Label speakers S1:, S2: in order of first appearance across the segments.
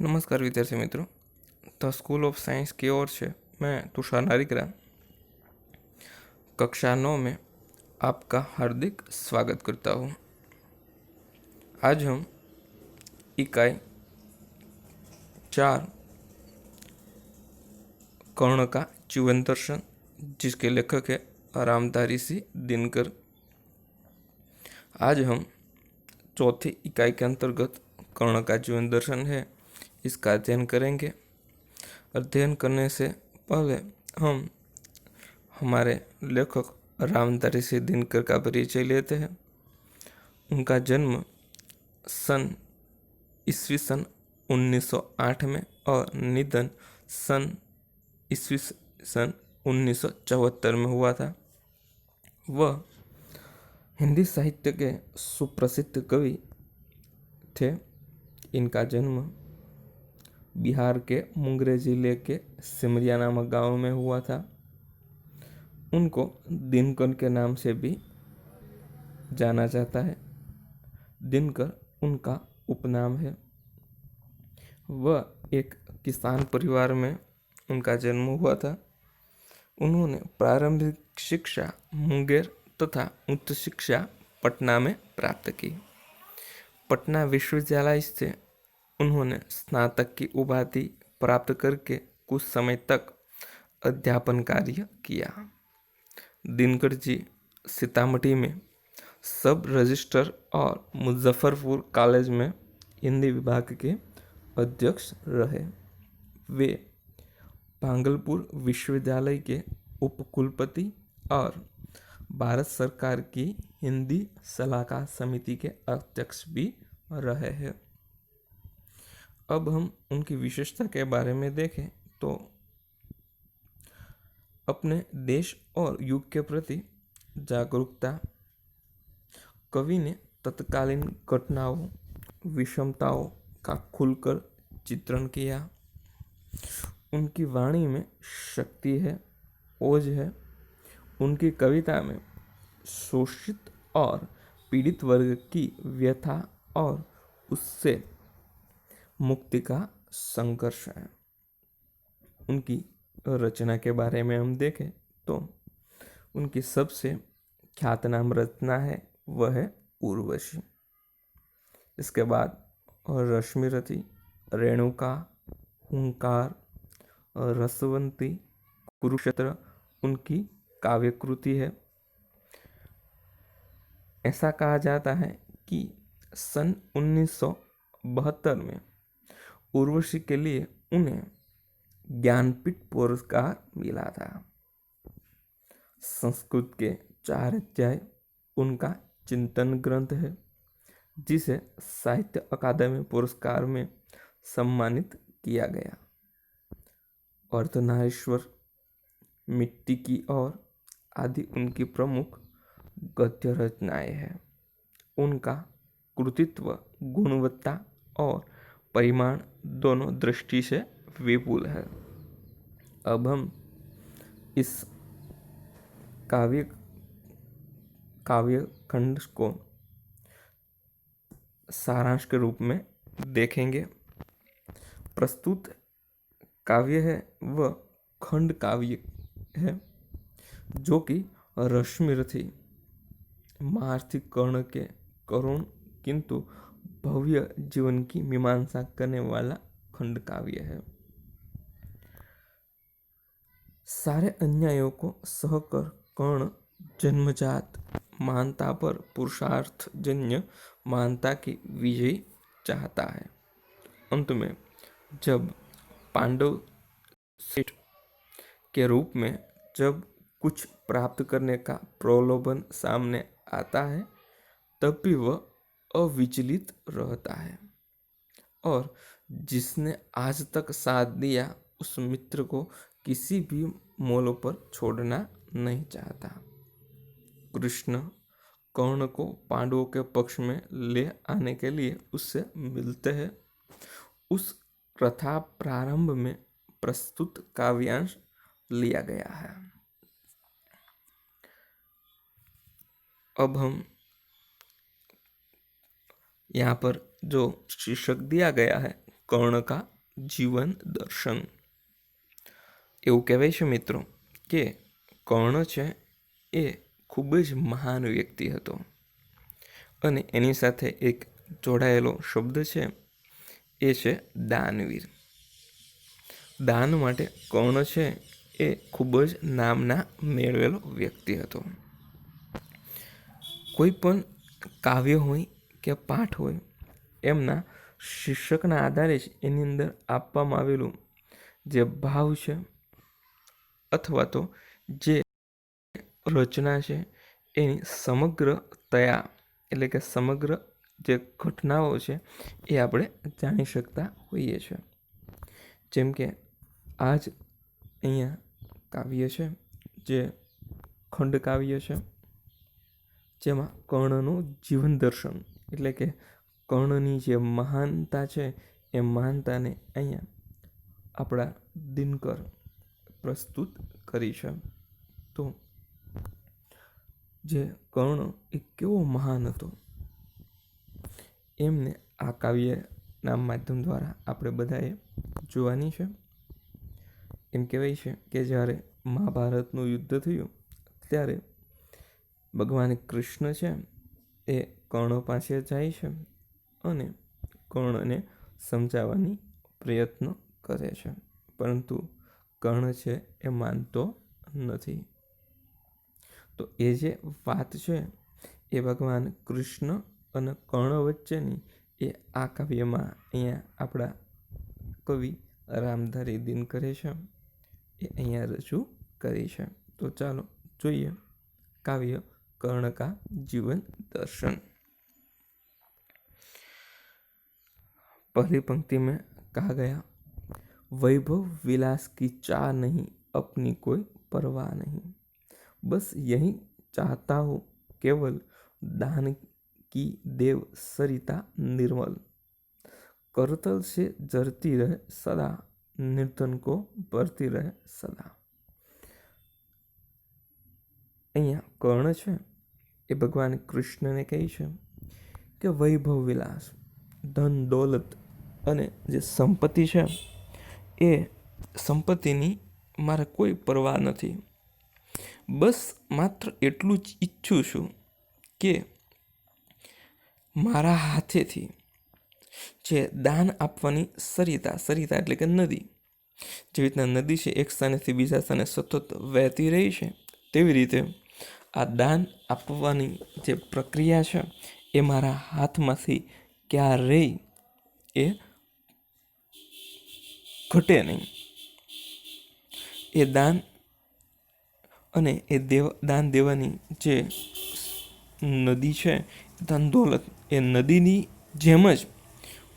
S1: नमस्कार विद्यार्थी मित्रों, द स्कूल ऑफ साइंस की ओर से मैं तुषार नारिकरा कक्षा 9 में आपका हार्दिक स्वागत करता हूँ। आज हम इकाई 4 कर्ण का जीवन दर्शन, जिसके लेखक है रामधारी सिंह दिनकर। आज हम चौथी इकाई के अंतर्गत कर्ण का जीवन दर्शन है, इसका अध्ययन करेंगे। अध्ययन करने से पहले हम हमारे लेखक रामधारी सिंह दिनकर का परिचय लेते हैं। उनका जन्म ईस्वी सन 1908 में और निधन ईस्वी सन 1974 में हुआ था। वह हिंदी साहित्य के सुप्रसिद्ध कवि थे। इनका जन्म बिहार के मुंगेर जिले के सिमरिया नामक गांव में हुआ था। उनको दिनकर के नाम से भी जाना जाता है। दिनकर उनका उपनाम है। वह एक किसान परिवार में उनका जन्म हुआ था। उन्होंने प्रारंभिक शिक्षा मुंगेर तथा उच्च शिक्षा पटना में प्राप्त की। पटना विश्वविद्यालय से उन्होंने स्नातक की उपाधि प्राप्त करके कुछ समय तक अध्यापन कार्य किया। दिनकर जी सीतामढ़ी में सब रजिस्टर और मुजफ्फरपुर कॉलेज में हिंदी विभाग के अध्यक्ष रहे। वे भागलपुर विश्वविद्यालय के उपकुलपति और भारत सरकार की हिंदी सलाहकार समिति के अध्यक्ष भी रहे हैं। अब हम उनकी विशेषता के बारे में देखें तो अपने देश और युग के प्रति जागरूकता, कवि ने तत्कालीन घटनाओं, विषमताओं का खुलकर चित्रण किया। उनकी वाणी में शक्ति है, ओज है। उनकी कविता में शोषित और पीड़ित वर्ग की व्यथा और उससे मुक्ति का संघर्ष है। उनकी रचना के बारे में हम देखें तो उनकी सबसे ख्यातनाम रचना है, वह है उर्वशी। इसके बाद रश्मिरथी, रेणुका, हुंकार, रसवंती, कुरुक्षेत्र उनकी काव्य कृति है। ऐसा कहा जाता है कि सन 1972 में उर्वशी के लिए उन्हें ज्ञानपीठ पुरस्कार मिला था। संस्कृत के 4 अध्याय उनका चिंतन ग्रंथ है, जिसे साहित्य अकादमी पुरस्कार में सम्मानित किया गया। अर्धनारीश्वर, मिट्टी की ओर आदि उनकी प्रमुख गद्य रचनाएं हैं। उनका कृतित्व गुणवत्ता और परिमाण दोनों दृष्टि से विपुल है। अब हम इस काव्य खंड को सारांश के रूप में देखेंगे। प्रस्तुत काव्य है वह खंड काव्य है, जो कि रश्मिरथी महारथी कर्ण के करुण किंतु भव्य जीवन की मीमांसा करने वाला खंड काव्य है। सारे अन्यायों को सहकर कर्ण जन्मजात महानता पर पुरुषार्थ जन्य महानता की विजय चाहता है। अंत में जब पांडव सेठ के रूप में जब कुछ प्राप्त करने का प्रलोभन सामने आता है, तब भी वह अविचलित रहता है और जिसने आज तक साथ दिया उस मित्र को किसी भी मोल पर छोड़ना नहीं चाहता। कृष्ण कर्ण को पांडवों के पक्ष में ले आने के लिए उससे मिलते हैं। उस कथा प्रारंभ में प्रस्तुत काव्यांश लिया गया है। अब हम यहाँ पर जो शीर्षक दिया गया है કર્ણ કા જીવન દર્શન. એવું કહેવાય છે મિત્રો કે કર્ણ છે એ ખૂબ જ મહાન વ્યક્તિ હતો અને એની સાથે એક જોડાયેલો શબ્દ છે એ છે દાનવીર. દાન માટે કર્ણ છે એ ખૂબ જ નામના મેળવેલો વ્યક્તિ હતો. કોઈ પણ કાવ્ય હોય કે પાઠ હોય એમના શીર્ષકના આધારે જ એની અંદર આપવામાં આવેલું જે ભાવ છે અથવા તો જે રચના છે એની સમગ્રતયા એટલે કે સમગ્ર જે ઘટનાઓ છે એ આપણે જાણી શકતા હોઈએ છીએ. જેમ કે આ જ અહીંયા કાવ્ય છે જે ખંડકાવ્ય છે, જેમાં કર્ણનું જીવન દર્શન એટલે કે કર્ણની જે મહાનતા છે એ મહાનતાને અહીંયા આપણા દિનકર પ્રસ્તુત કરી છે. તો જે કર્ણ એ કેવો મહાન હતો એમને આ કાવ્યના માધ્યમ દ્વારા આપણે બધાએ જોવાની છે. એમ કહેવાય છે કે જ્યારે મહાભારતનું યુદ્ધ થયું ત્યારે ભગવાન કૃષ્ણ છે એ કર્ણ પાસે જાય છે અને કર્ણને સમજાવવાની પ્રયત્ન કરે છે, પરંતુ કર્ણ છે એ માનતો નથી. તો એ જે વાત છે એ ભગવાન કૃષ્ણ અને કર્ણ વચ્ચેની એ આ કાવ્યમાં અહીંયા આપણા કવિ રામધારી દિનકરે છે એ અહીંયા રજૂ કરી છે. તો ચાલો જોઈએ કાવ્ય કર્ણ કા જીવન दर्शन. पहली पंक्ति में कहा गया, वैभव विलास की चाह नहीं, अपनी कोई परवाह नहीं, बस यही चाहता हो केवल दान की देव सरिता निर्मल, करतल से जरती रहे सदा, निर्धन को भरती रहे सदा. અહીંયા કર્ણ છે એ ભગવાન કૃષ્ણને કહે છે કે વૈભવ વિલાસ, ધન દોલત અને જે સંપત્તિ છે એ સંપત્તિની મારે કોઈ પરવા નથી. બસ માત્ર એટલું જ ઈચ્છું છું કે મારા હાથેથી જે દાન આપવાની સરિતા, સરિતા એટલે કે નદી, જેવી રીતના નદી છે એક સ્થાનેથી બીજા સ્થાને સતત વહેતી રહી છે, તેવી રીતે આ દાન આપવાની જે પ્રક્રિયા છે એ મારા હાથમાંથી ક્યારેય એ ઘટે નહીં. એ દાન અને એ દાન દેવાની જે નદી છે, ધન દોલત, એ નદીની જેમ જ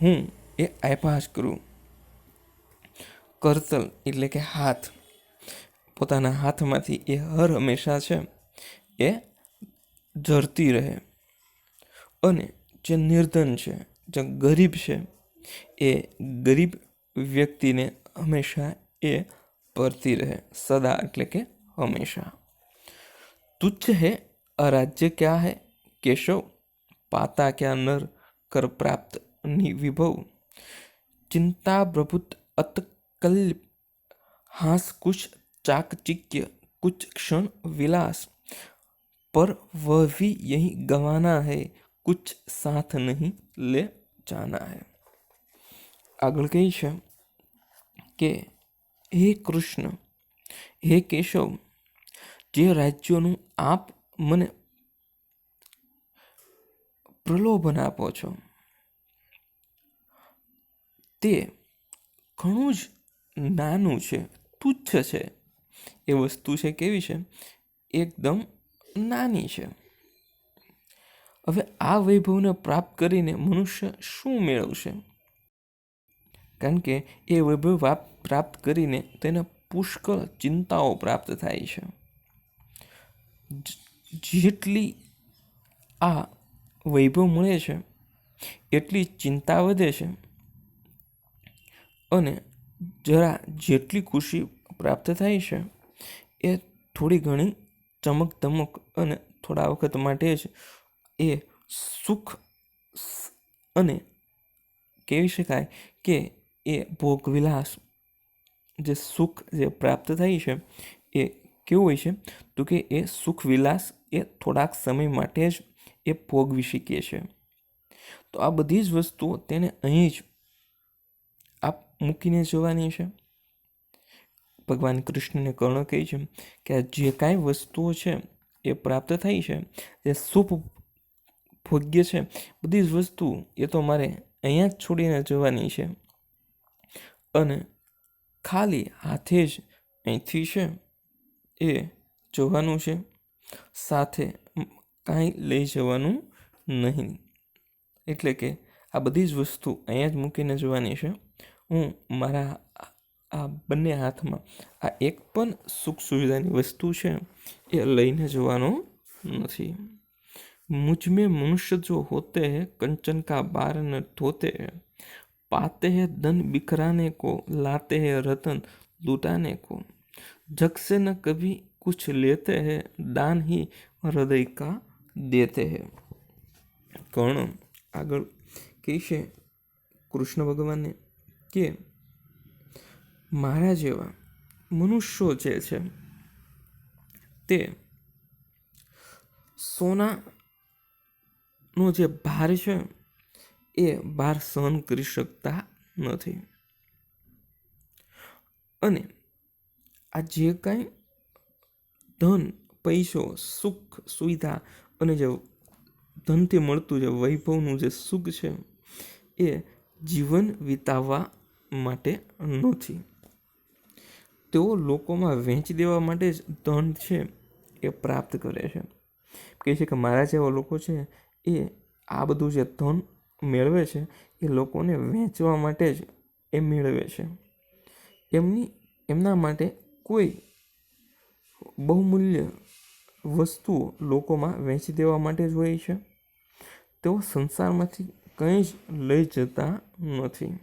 S1: હું એ આપ્યા જ કરું. કરતલ એટલે કે હાથ, પોતાના હાથમાંથી એ હર હંમેશા છે એ ઝરતી રહે અને જે નિર્ધન છે, જે ગરીબ છે, એ ગરીબ વ્યક્તિને હંમેશા એ ભરતી રહે, સદા એટલે કે હંમેશા. તુચ્છ હે અરાજ્ય ક્યા હૈ કેશવ, પાતા ક્યા નર કર પ્રાપ્ત વિભવ, ચિંતા પ્રભુત અતકલ્પ, हास कुछ चाकचिक्य कुछ क्षण विलास, पर वह भी यही गंवाना है, कुछ साथ नहीं ले जाना है. આગળ કહે છે કે હે કૃષ્ણ, હે કેશવ, જે રાજ્યોનું આપ મને પ્રલોભન આપો છો તે ઘણું જ નાનું છે, તુચ્છ છે. એ વસ્તુ છે કેવી છે? એકદમ નાની છે. હવે આ વૈભવને પ્રાપ્ત કરીને મનુષ્ય શું મેળવશે? કારણ કે એ વૈભવ પ્રાપ્ત કરીને તેને પુષ્કળ ચિંતાઓ પ્રાપ્ત થાય છે. જેટલી આ વૈભવ મળે છે એટલી ચિંતા વધે છે અને જરા જેટલી ખુશી પ્રાપ્ત થાય છે એ થોડી ઘણી ચમક ધમક અને થોડા વખત માટે જ એ સુખ અને કહી શકાય કે એ ભોગવિલાસ જે સુખ જે પ્રાપ્ત થાય છે એ કેવું હોય છે તો કે એ સુખ વિલાસ એ થોડાક સમય માટે જ એ ભોગવી શકીએ છે. તો આ બધી જ વસ્તુઓ તેને અહીં જ આપ મૂકીને જવાની છે. ભગવાન કૃષ્ણને કર્ણ કહે છે કે જે કાંઈ વસ્તુઓ છે એ પ્રાપ્ત થઈ છે, જે શુભ ભોગ્ય છે, બધી જ વસ્તુ એ તો મારે અહીંયા જ છોડીને જવાની છે અને ખાલી હાથે જ અહીંથી છે એ જવાનું છે, સાથે કાંઈ લઈ જવાનું નહીં. એટલે કે આ બધી જ વસ્તુ અહીંયા જ મૂકીને જવાની છે. હું મારા આ બંને હાથમાં આ એક પણ સુખ સુવિધાની વસ્તુ છે એ લઈને જવાનો નથી. मुझ में मनुष्य जो होते हैं कंचन का बार न धोते हैं, पाते हैं धन बिखराने को, लाते हैं रतन लुटाने को, जग से न कभी कुछ लेते हैं, दान ही हृदय का देते हैं. કર્ણ આગળ કહે છે કૃષ્ણ ભગવાનને કે મારા જેવા મનુષ્યો જે છે તે સોનાનો જે ભાર છે એ ભાર સહન કરી શકતા નથી. અને આ જે કાંઈ ધન, પૈસો, સુખ સુવિધા અને જે ધનથી મળતું જે વૈભવનું જે સુખ છે એ જીવન વિતાવવા માટે નથી. તેઓ લોકોમાં વહેંચી દેવા માટે જ ધન છે એ પ્રાપ્ત કરે છે. કહે છે કે મારા જેવા લોકો છે એ આ બધું જે ધન મેળવે છે એ લોકોને વહેંચવા માટે જ એ મેળવે છે. એમના માટે કોઈ બહુમૂલ્ય વસ્તુઓ લોકોમાં વહેંચી દેવા માટે જ હોય છે. તેઓ સંસારમાંથી કંઈ જ લઈ જતા નથી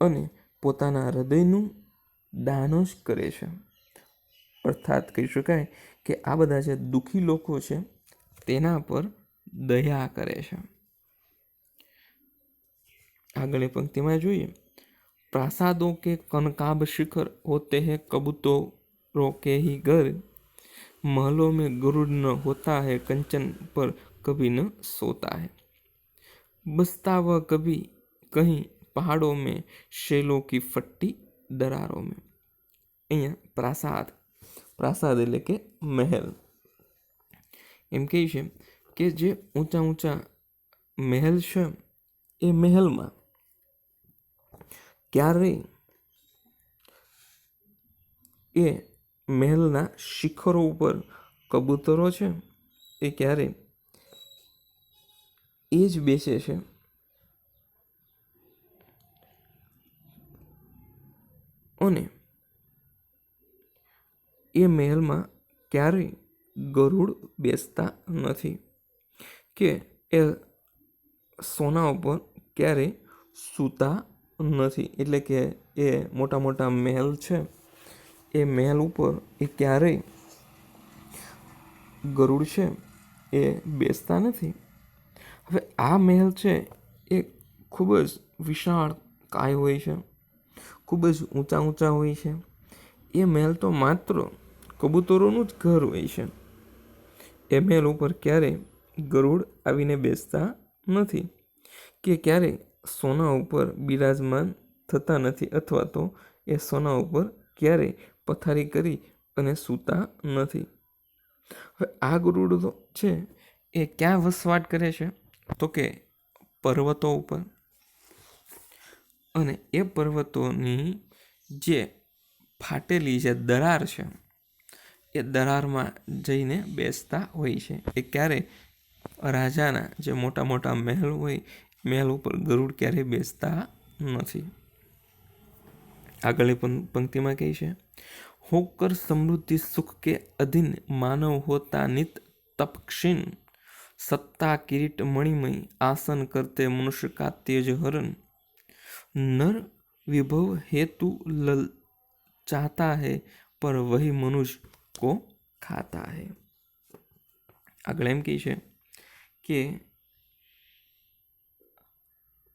S1: અને પોતાના હૃદયનું દાન જ કરે છે. અર્થાત કહી શકાય કે આ બધા જે દુઃખી લોકો છે તેના પર દયા કરે છે. આગળની પંક્તિમાં જોઈએ, प्रासादों के कनकाब शिखर होते हैं कबूतरों के ही घर, महलों में गरुड़ न होता है, कंचन पर कभी न सोता है, बसता वह कभी कहीं पहाड़ों में, शैलों की फट्टी दरारों में. અહીંયા પ્રાસાદ એટલે કે મહેલ. એમ કહે છે કે જે ઊંચા ઊંચા મહેલ છે એ મહેલમાં ક્યારેય એ મહેલના શિખરો ઉપર કબૂતરો છે એ ક્યારે એ જ બેસે છે અને એ મહેલમાં ક્યારેય ગરુડ બેસતા નથી કે એ સોના ઉપર ક્યારેય સૂતા નથી. એટલે કે એ મોટા મોટા મહેલ છે એ મહેલ ઉપર એ ક્યારેય ગરુડ છે એ બેસતા નથી. હવે આ મહેલ છે એ ખૂબ જ વિશાળ કાય હોય છે, ખૂબ જ ઊંચા ઊંચા હોય છે. એ મહેલ તો માત્ર કબૂતરોનું જ ઘર હોય છે. એ મહેલ ઉપર ક્યારેય ગરુડ આવીને બેસતા નથી કે ક્યારેય સોના ઉપર બિરાજમાન થતા નથી અથવા તો એ સોના ઉપર ક્યારેય પથારી કરી અને સૂતા નથી. હવે આ ગરુડ છે એ ક્યાં વસવાટ કરે છે તો કે પર્વતો ઉપર. અને એ પર્વતોની જે ફાટેલી જે દરાર છે એ દરારમાં જઈને બેસતા હોય છે. એ ક્યારેય રાજાના જે મોટા મોટા મહેલ હોય મહેલ ઉપર ગરુડ ક્યારેય બેસતા નથી. આગળની પંક્તિમાં કહે છે, होकर समृद्धि सुख के अधीन मानव होता नित तप क्षीण, सत्ता किरीट मणिमय आसन करते मनुष्य का तेज हरण, नर विभव हेतु चाहता है पर वही मनुष्य को खाता है. આગળ એમ કહે છે કે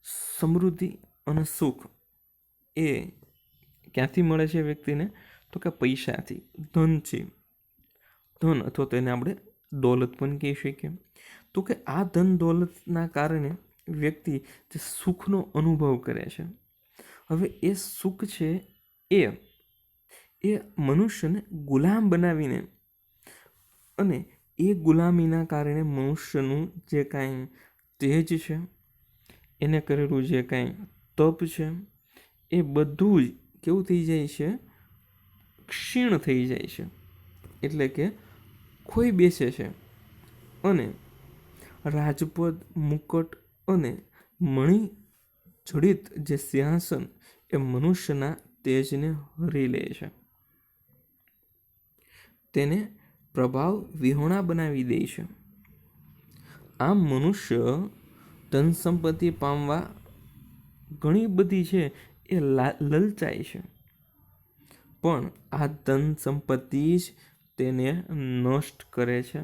S1: સમૃદ્ધિ અને સુખ એ ક્યાંથી મળે છે વ્યક્તિને? તો કે પૈસાથી, ધનથી. ધન અથવા તો એને આપણે દોલત પણ કહી શકીએ. તો કે આ ધન દોલતના કારણે વ્યક્તિ જે સુખનો અનુભવ કરે છે, હવે એ સુખ છે એ મનુષ્યને ગુલામ બનાવીને, અને એ ગુલામીના કારણે મનુષ્યનું જે કાંઈ તેજ છે, એને કરેલું જે કાંઈ તપ છે, એ બધું જ કેવું થઈ જાય છે? ક્ષીણ થઈ જાય છે, એટલે કે ખોઈ બેસે છે. અને રાજપદ, મુકટ અને મણિ જડિત જે સિંહાસન એ મનુષ્યના તેજને હરી લે છે, તેને પ્રભાવ વિહોણા બનાવી દે છે. આમ મનુષ્ય ધન સંપત્તિ પામવા ઘણી બધી છે એ લલચાય છે, પણ આ ધન સંપત્તિ જ તેને નષ્ટ કરે છે.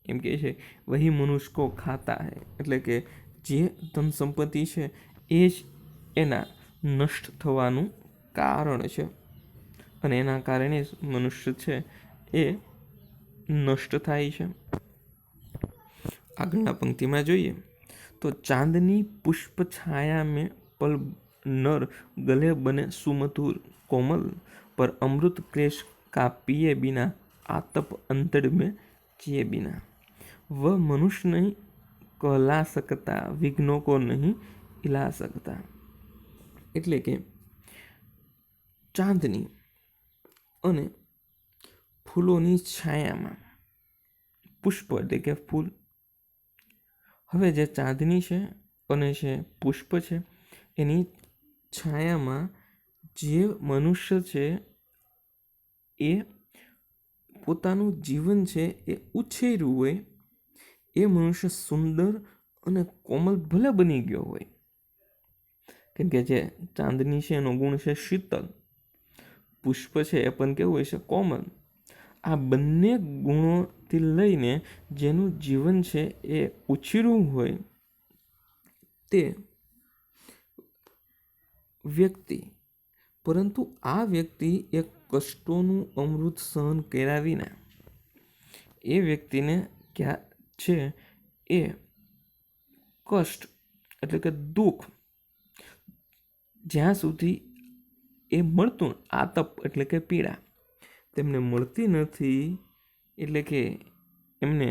S1: એમ કહે છે વહી મનુષ્ય કો ખાતા હૈ, એટલે કે જે ધન સંપત્તિ છે એ જ એના નષ્ટ થવાનું કારણ છે, અને એના કારણે જ મનુષ્ય છે એ નષ્ટ થાય છે. આગળના પંક્તિમાં જોઈએ તો ચાંદની પુષ્પ છાયા में पल नर गले बने सुमधुर कोमल पर अमृत क्लेश का पिए बिना आतप अंतड़ में जिए बिना वह मनुष्य नहीं कहला सकता विघ्नों को नहीं हिला सकता. એટલે કે ચાંદની અને ફૂલોની છાયામાં, પુષ્પ એટલે કે ફૂલ, હવે જે ચાંદની છે અને જે પુષ્પ છે એની છાયામાં જે મનુષ્ય છે એ પોતાનું જીવન છે એ ઉછેર્યું હોય, એ મનુષ્ય સુંદર અને કોમલ ભલે બની ગયો હોય, કેમ કે જે ચાંદની છે એનો ગુણ છે શીતલ, પુષ્પ છે એ પણ કેવું હોય છે? કોમલ. આ બંને ગુણોથી લઈને જેનું જીવન છે એ ઉછેર્યું હોય તે વ્યક્તિ, પરંતુ આ વ્યક્તિ એક કષ્ટોનું અમૃત સહન કર્યા વિના એ વ્યક્તિને ક્યાં છે એ કષ્ટ એટલે કે દુઃખ જ્યાં સુધી એ મળતું, આતપ એટલે કે પીડા તેમને મળતી નથી, એટલે કે એમને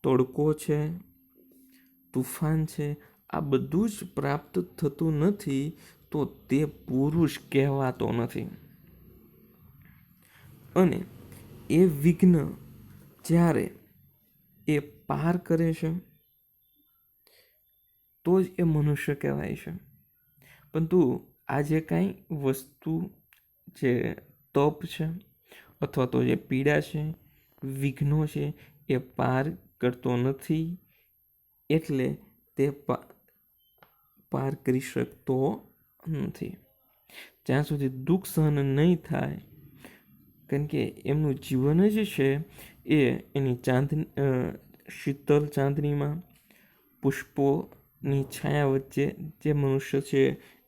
S1: તડકો છે, તુફાન છે, આ બધું જ પ્રાપ્ત થતું નથી, તો તે પુરુષ કહેવાતો નથી. અને એ વિઘ્ન જ્યારે એ પાર કરે છે તો જ એ મનુષ્ય કહેવાય છે. પરંતુ આ જે કાંઈ વસ્તુ જે તપ છે અથવા તો જે પીડા છે, વિઘ્નો છે, એ પાર કરતો નથી, એટલે તે પાર કરી શકતો નથી. જ્યાં સુધી દુઃખ સહન નહીં થાય, કારણ કે એમનું જીવન જ છે એ એની શીતળ ચાંદનીમાં, પુષ્પોની છાયા વચ્ચે જે મનુષ્ય છે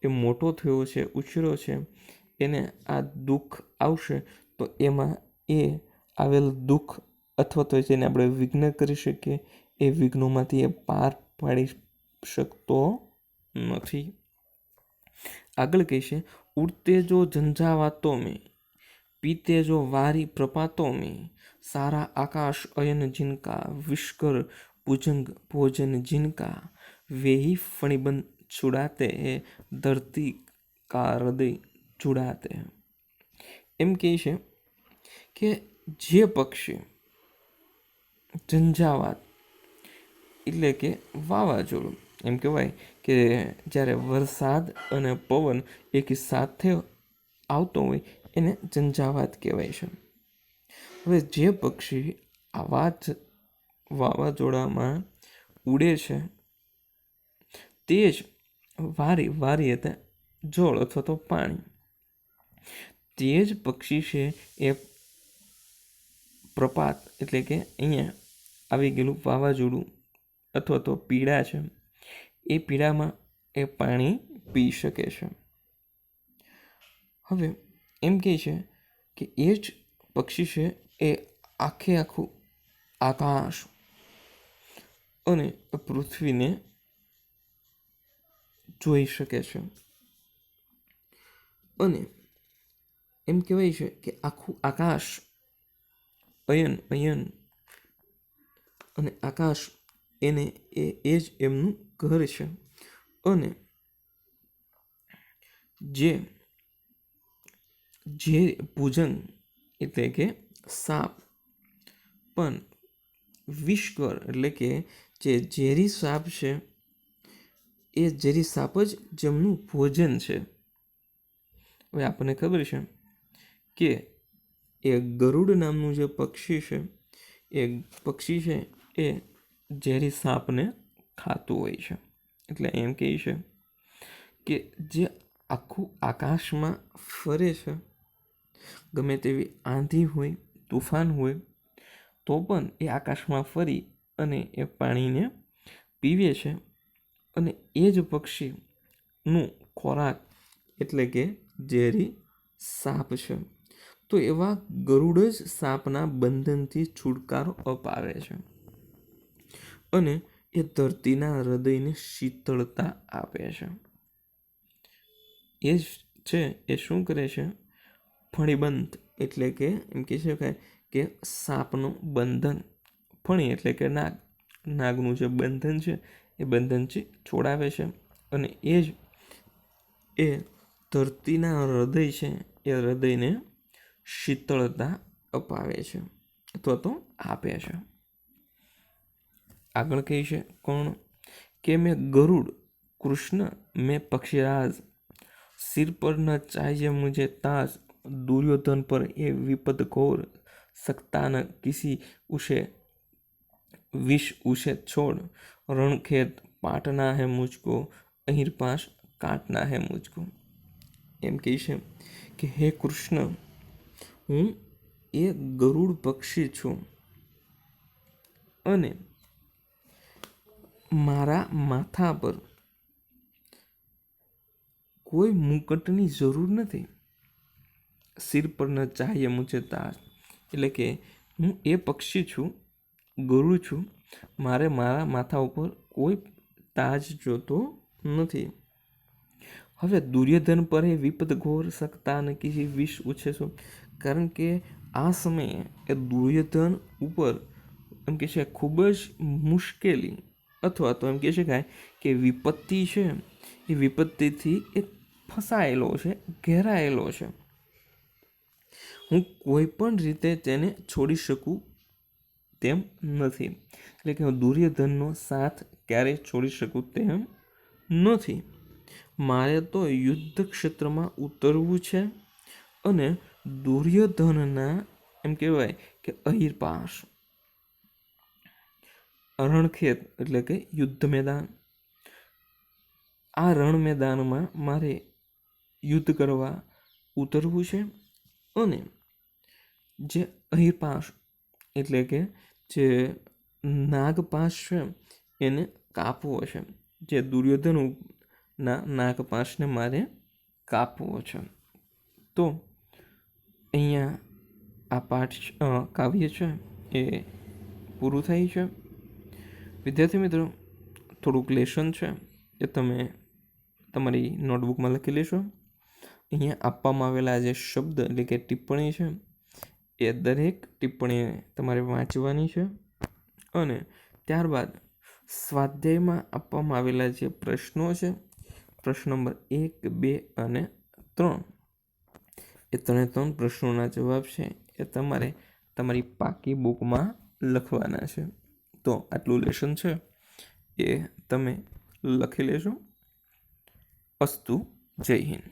S1: એ મોટો થયો છે, ઉછર્યો છે, એને આ દુઃખ આવશે તો એમાં એ આવેલ દુઃખ અથવા તો જેને આપણે વિઘ્ન કરી શકીએ એ વિઘ્નોમાંથી એ પાર પાડી શકતો નથી. આગળ કહેશે ઉડતે જો ઝંઝાવાતો મેં, पीते जो वारी प्रपातों में, सारा आकाश अयन जिनका, विष्कर भुजंग भोजन जिनका, वे ही फणिबंद छुड़ाते हैं, धरती का हृदय छुड़ाते हैं. એમ કહે છે કે જે પક્ષી ઝંઝાવાત એટલે કે વાવાઝોડું, એમ કહેવાય કે જ્યારે વરસાદ અને પવન એક સાથે આવતો હોય એને ઝંઝાવાત કહેવાય છે. હવે જે પક્ષી આવા જ વાવાઝોડામાં ઉડે છે તે જ વારી એટલે જળ અથવા તો પાણી, તે જ પક્ષી છે એ પ્રપાત એટલે કે અહીંયા આવી ગયેલું વાવાઝોડું અથવા તો પીડા છે, એ પીડામાં એ પાણી પી શકે છે. હવે એમ કહે છે કે એ જ પક્ષી છે એ આખું આકાશ અને પૃથ્વીને જોઈ શકે છે. અને એમ કહેવાય છે કે આખું આકાશ અયન અને આકાશ એ જ એમનું ઘર છે. અને જે ભુજંગ એટલે કે સાપ પણ વિષકર એટલે કે જે ઝેરી સાપ છે એ ઝેરી સાપ જ જેમનું ભોજન છે. હવે આપણને ખબર છે કે એ ગરુડ નામનું જે પક્ષી છે એ ઝેરી સાપને ખાતું હોય છે. એટલે એમ કહે છે કે જે આખું આકાશમાં ફરે છે, ગમે તેવી આંધી હોય, તુફાન હોય, તો પણ એ આકાશમાં ફરી અને એ પાણીને પીવે છે. અને એ જ પક્ષીનું ખોરાક એટલે કે ઝેરી સાપ છે. તો એવા ગરુડ જ સાપના બંધનથી છુટકારો અપાવે છે અને એ ધરતીના હૃદયને શીતળતા આપે છે. એ જ છે એ શું કરે છે? ફણીબંધ એટલે કે એમ કહી શકાય કે સાપનું બંધન. ફણી એટલે કે નાગનું જે બંધન છે એ બંધનથી છોડાવે છે. અને એ ધરતીના હૃદય છે એ હૃદયને શીતળતા અપાવે છે અથવા તો આપે છે. આગળ કહે છે કોણ કે મેં ગરુડ कृष्ण में पक्षीराज, सिर पर न चाहिए मुझे ताज, दुर्योधन पर ये विपद घोर, सकता न किसी उसे विष उसे छोड़, रणखेत पाटना है मुझको, अहिर पास काटना है मुझको. એમ કહે છે કે હે કૃષ્ણ, હું એ ગરુડ પક્ષી છું અને મારા માથા પર કોઈ મુકટની જરૂર નથી. સિર પર ન ચાહીએ મુझे તાજ એટલે કે હું એ પક્ષી છું, ગરુડ છું, મારે મારા માથા ઉપર કોઈ તાજ જોતો નથી. હવે દુર્યોધન પર એ વિપદ ઘોર, શકતા ન કિસી વિષ ઉછેસો, કારણ કે આ સમયે એ દુર્યોધન ઉપર એમ કે છે ખૂબ જ મુશ્કેલી અથવા તો એમ કહી શકાય કે વિપત્તિ છે. એ વિપત્તિથી એ ફસાયેલો છે, ઘેરાયેલો છે. હું કોઈ પણ રીતે તેને છોડી શકું તેમ નથી. એટલે કે હું દુર્યોધનનો સાથ ક્યારેય છોડી શકું તેમ નથી. મારે તો યુદ્ધ ક્ષેત્રમાં ઉતરવું છે અને દુર્યોધનના એમ કહેવાય કે અહિર પાસ, રણખેત એટલે કે યુદ્ધ મેદાન, આ રણ મેદાનમાં મારે યુદ્ધ કરવા ઉતરવું છે અને જે અહિરપાસ એટલે કે જે નાગપાશ છે એને કાપવો છે. જે દુર્યોધનના નાગપાશને મારે કાપવો છે. તો અહીંયા આ પાઠ કાવ્ય છે એ પૂરું થાય છે. વિદ્યાર્થી મિત્રો, થોડુંક લેસન છે એ તમે તમારી નોટબુકમાં લખી લેશો. અહીંયા આપવામાં આવેલા જે શબ્દ એટલે કે ટિપ્પણી છે એ દરેક ટિપ્પણી તમારે વાંચવાની છે અને ત્યારબાદ સ્વાધ્યાયમાં આપવામાં આવેલા જે પ્રશ્નો છે, પ્રશ્ન નંબર 1, 2 અને 3, એ 3 પ્રશ્નોના જવાબ છે એ તમારે તમારી પાકી બુકમાં લખવાના છે. તો આટલું લેસન છે એ તમે લખી લેજો. અસ્તુ. જય હિન્દ.